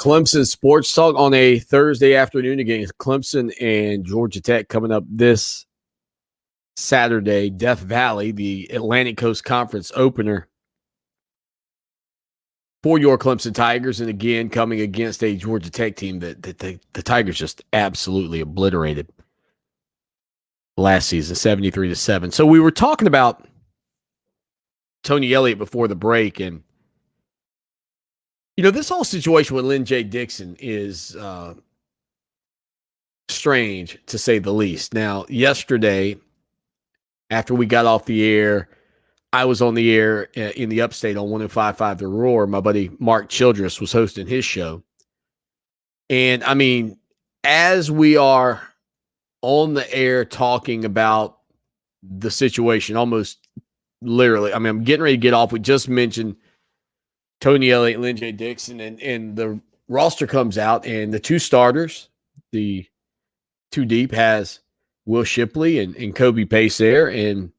Clemson Sports Talk on a Thursday afternoon against Clemson and Georgia Tech coming up this Saturday. Death Valley, the Atlantic Coast Conference opener for your Clemson Tigers. And again, coming against a Georgia Tech team that the Tigers just absolutely obliterated last season, 73-7. So we were talking about Tony Elliott before the break, and this whole situation with Lyn J Dixon is strange, to say the least. Now, yesterday, after we got off the air, I was on the air in the upstate on 105.5 The Roar. My buddy Mark Childress was hosting his show. And, I mean, as we are on the air talking about the situation, almost literally, I mean, I'm getting ready to get off. We just mentioned Tony Elliott, Lyn J Dixon, and the roster comes out, and the two starters, the two deep, has Will Shipley and Kobe Pace there, and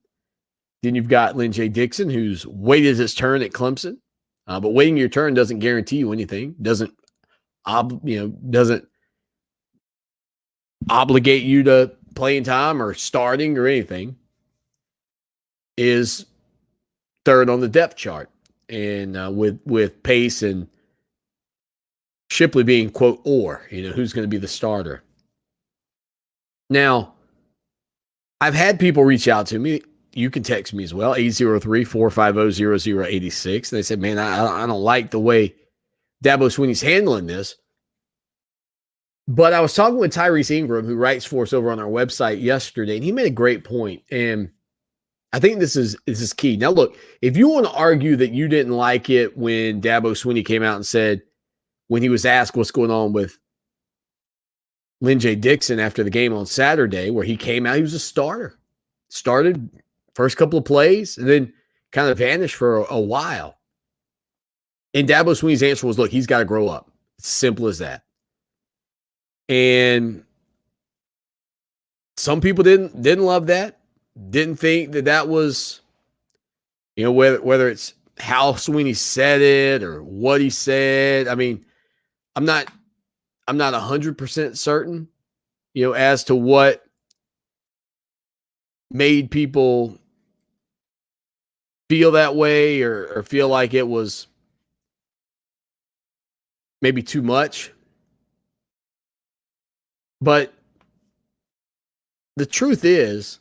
then you've got Lyn J Dixon, who's waited his turn at Clemson, but waiting your turn doesn't guarantee you anything. Doesn't obligate you to playing time or starting or anything. Is third on the depth chart. And with Pace and Shipley being, quote, who's going to be the starter. Now, I've had people reach out to me. You can text me as well, 803-450-0086. And they said, man, I don't like the way Dabo Swinney's handling this. But I was talking with Tyrese Ingram, who writes for us over on our website yesterday, and he made a great point. And I think this is key. Now, look, if you want to argue that you didn't like it when Dabo Swinney came out and said, when he was asked what's going on with Lyn J Dixon after the game on Saturday, where he came out, he was a starter. Started first couple of plays and then kind of vanished for a while. And Dabo Swinney's answer was, look, he's got to grow up. It's simple as that. And some people didn't love that. Didn't think that was, whether it's how Swinney said it or what he said. I mean, I'm not 100% certain, as to what made people feel that way or feel like it was maybe too much. But the truth is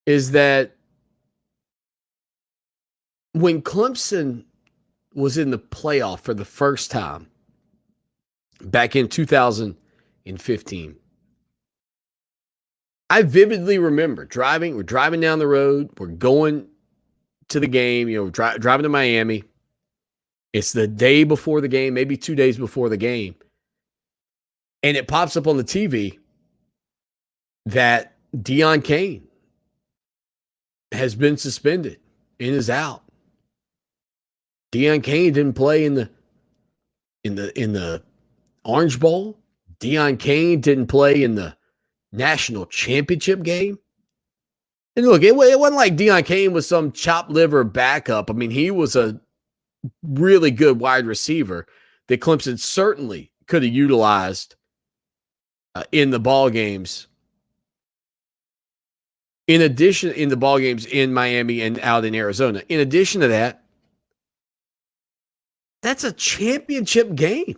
that when Clemson was in the playoff for the first time back in 2015, I vividly remember we're driving down the road, we're going to the game, driving to Miami. It's the day before the game, maybe 2 days before the game. And it pops up on the TV that Dion Cain has been suspended and is out. Dion Cain didn't play in the Orange Bowl. Dion Cain didn't play in the national championship game. And look, it wasn't like Dion Cain was some chopped liver backup. I mean, he was a really good wide receiver that Clemson certainly could have utilized in the ball games. In addition, in the ball games in Miami and out in Arizona. In addition to that, that's a championship game.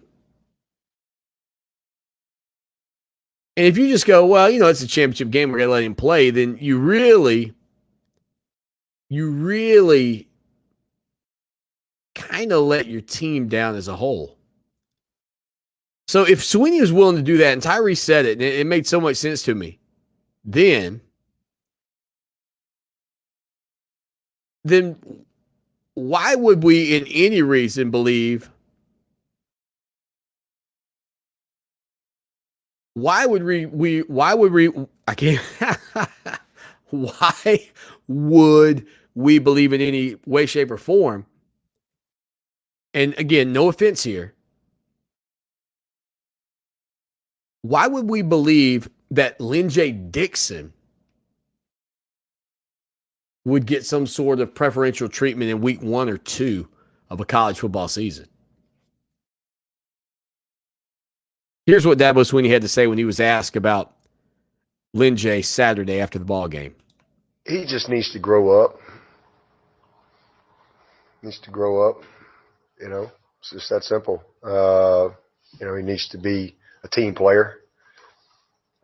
And if you just go, well, it's a championship game, we're going to let him play, then you really kind of let your team down as a whole. So if Swinney was willing to do that, and Tyrese said it, and it made so much sense to me, then why would we in any reason believe, why would we believe in any way, shape, or form? And again, no offense here. Why would we believe that Lyn J Dixon would get some sort of preferential treatment in week 1 or 2 of a college football season? Here's what Dabo Swinney had to say when he was asked about Lyn-J Saturday after the ball game. He just needs to grow up. Needs to grow up. You know, it's just that simple. You know, he needs to be a team player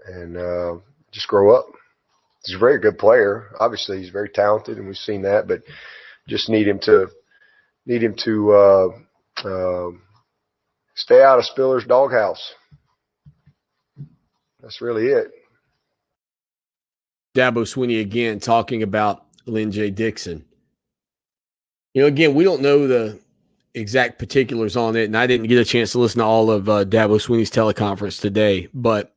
and just grow up. He's a very good player. Obviously, he's very talented, and we've seen that. But just need him to stay out of Spiller's doghouse. That's really it. Dabo Swinney again talking about Lyn J Dixon. You know, again, we don't know the exact particulars on it, and I didn't get a chance to listen to all of Dabo Swinney's teleconference today, but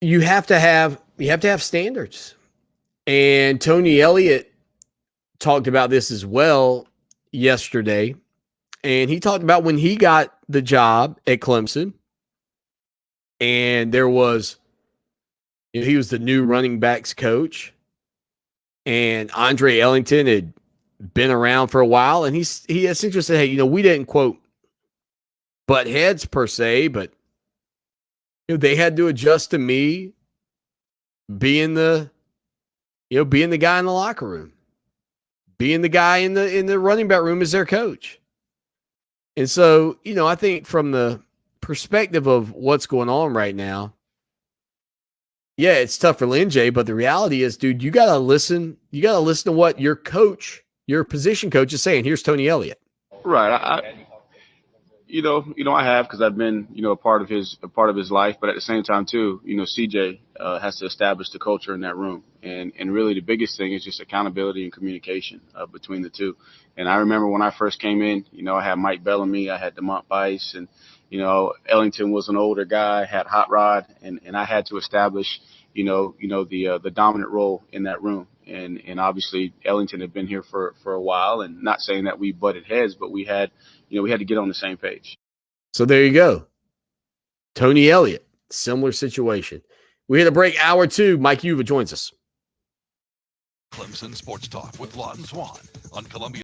you have to have standards. And Tony Elliott talked about this as well yesterday, and he talked about when he got the job at Clemson, and there was, you know, he was the new running backs coach, and Andre Ellington had been around for a while, and he essentially said, hey, you know, we didn't, quote, butt heads per se, but you know, they had to adjust to me being the guy in the locker room, being the guy in the running back room as their coach. And so, you know, I think from the perspective of what's going on right now, yeah, it's tough for Lyn-J, but the reality is, dude, you got to listen to what your coach, your position coach is saying. Here's Tony Elliott. Right. I have, because I've been, a part of his life, but at the same time too, CJ has to establish the culture in that room. And really the biggest thing is just accountability and communication between the two. And I remember when I first came in, I had Mike Bellamy, I had DeMont Bice, and, Ellington was an older guy, had Hot Rod, and I had to establish, the dominant role in that room. And obviously Ellington had been here for a while, and not saying that we butted heads, but we had to get on the same page. So there you go. Tony Elliott, similar situation. We hit a break, hour 2. Mike Uva joins us. Clemson Sports Talk with Lon Swan on Columbia.